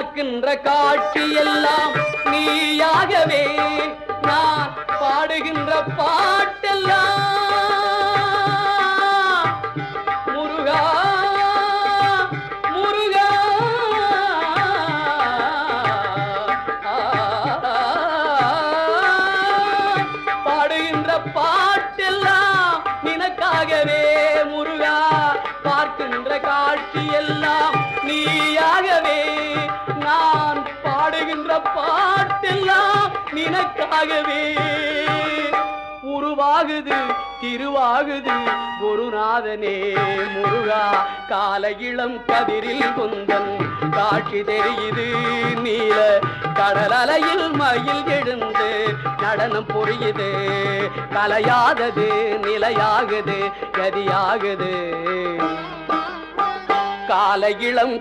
பார்க்கின்ற காட்சி எல்லாம் நீயாகவே நான் பாடுகின்ற பாட்டெல்லாம் முருகா முருகா பாடுகின்ற பாட்டெல்லாம் நினக்காகவே முருகா பார்க்கின்ற காட்சி எல்லாம் நீயாகவே நான் பாடுகின்ற பாட்டெல்லாம் நினக்காகவே உருவாகுது திருவாகுது குருநாதனே முருகா கால இளம் கதிரில் குந்தன் காட்சி தெரியுது நீல கடல் அலையில் மயில் எழுந்து நடனம் புரியுது கலையாதது நிலையாகுது கதியாகுது கால இளம்